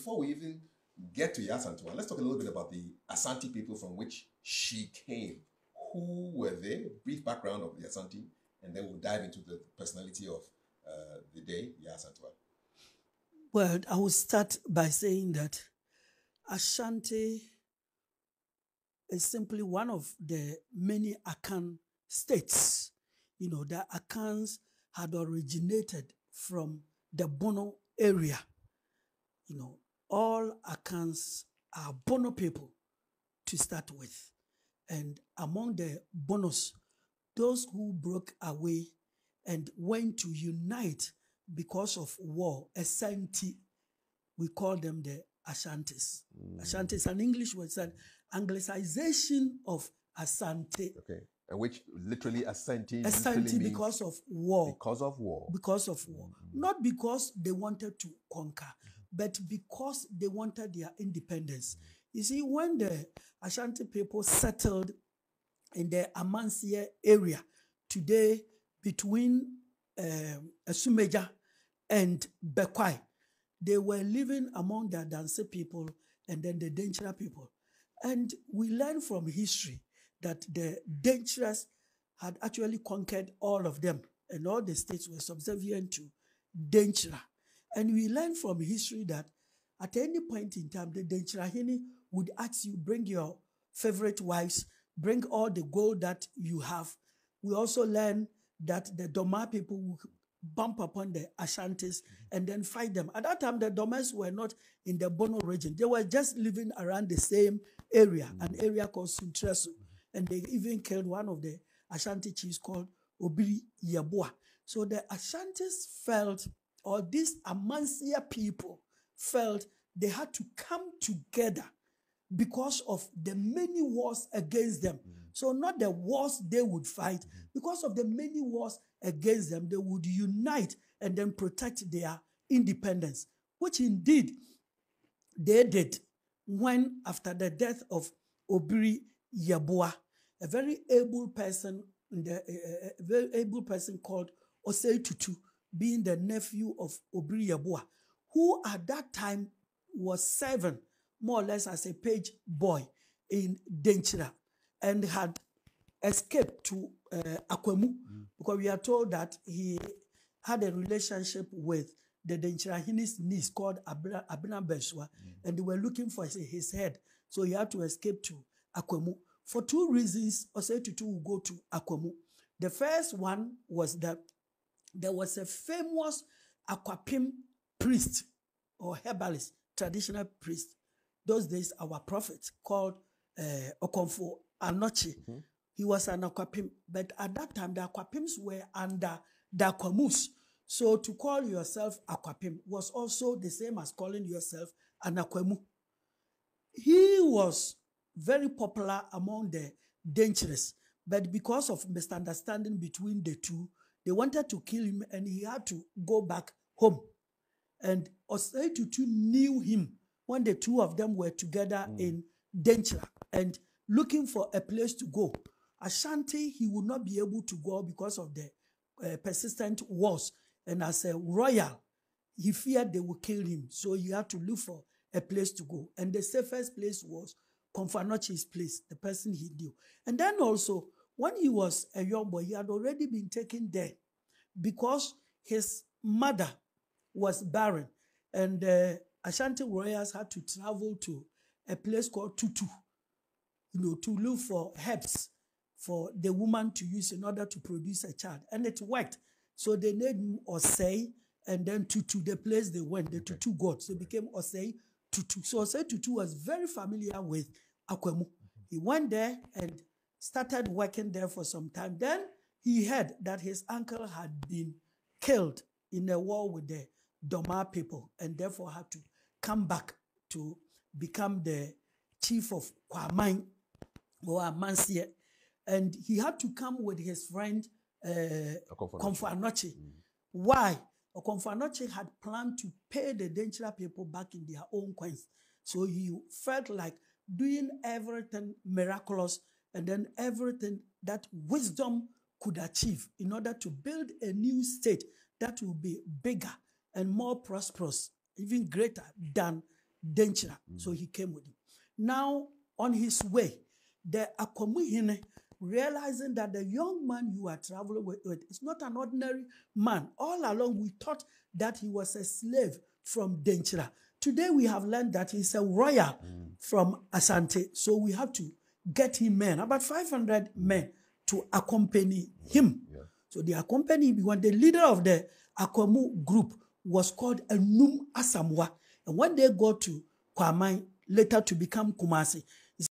before we even get to Yasantua, let's talk a little bit about the Asante people from which she came. Who were they? Brief background of the Asante, and then we'll dive into the personality of the day, Yasantua. Well, I will start by saying that Asante is simply one of the many Akan states. You know, the Akans had originated from the Bono area. You know, all Akans are Bono people to start with. And among the Bonos, those who broke away and went to unite because of war, Asante, we call them the Ashantes. Asante is an English word, it's an anglicization of Asante. Okay. And which literally Asante Asante because of war. Because of war. Because of war. Not because they wanted to conquer, but because they wanted their independence. You see, when the Ashanti people settled in the Amansie area, today between Sumeja and Bekwai, they were living among the Danse people and then the Denchira people. And we learn from history that the Denchiras had actually conquered all of them, and all the states were subservient to Denchira. And we learn from history that at any point in time, the Denchirahini would ask you, bring your favorite wives, bring all the gold that you have. We also learn that the Dormaa people would bump upon the Ashantis and then fight them. At that time, the Dormans were not in the Bono region. They were just living around the same area, an area called Suntresu. And they even killed one of the Ashanti chiefs called Obiri Yabua. So the Ashantis felt, or these Amansia people felt, they had to come together because of the many wars against them. So not the wars they would fight, because of the many wars against them, they would unite and then protect their independence, which indeed they did when, after the death of Obiri Yabua, a very able person called Osei Tutu, being the nephew of Obiri Yabua, who at that time was serving more or less as a page boy in Denchira and had escaped to Akwemu, because we are told that he had a relationship with the Denchirahini's niece called Abina Beswa, and they were looking for his head. So he had to escape to Akwemu. For two reasons, Osei Tutu will go to Akwemu. The first one was that there was a famous Akwapim priest or herbalist, traditional priest, those days our prophet, called Okonfo Anokye. He was an Akwapim, but at that time the Akwapims were under the Akwamus. So to call yourself Akwapim was also the same as calling yourself an Akwemu. He was very popular among the Denchires, but because of misunderstanding between the two, they wanted to kill him and he had to go back home. And Osei Tutu knew him when the two of them were together in Denchira and looking for a place to go. Ashanti, he would not be able to go because of the persistent wars. And as a royal, he feared they would kill him. So he had to look for a place to go. And the safest place was Konfanokye's place, the person he knew. And then also, when he was a young boy, he had already been taken there because his mother was barren. And Ashanti royals had to travel to a place called Tutu, to look for herbs for the woman to use in order to produce a child. And it worked. So they named Osei and then Tutu, the place they went, the Tutu gods. So it became Osei Tutu. So Osei Tutu was very familiar with Akwemu. He went there and started working there for some time. Then he heard that his uncle had been killed in a war with the Dormaa people and therefore had to come back to become the chief of Kwamai or Amansie. And he had to come with his friend Konfanokye. Why? Konfanokye had planned to pay the Denchira people back in their own coins. So he felt like doing everything miraculous and then everything that wisdom could achieve in order to build a new state that will be bigger and more prosperous, even greater than Denchira. So he came with him. Now, on his way, the Akomuhine, realizing that the young man you are traveling with is not an ordinary man. All along, we thought that he was a slave from Denchira. Today, we have learned that he's a royal from Asante. So we have to get him men, about 500 men, to accompany him. Yeah. So they accompany him. When the leader of the Akomu group was called Enum Asamoah. And when they go to Kwamai, later to become Kumasi,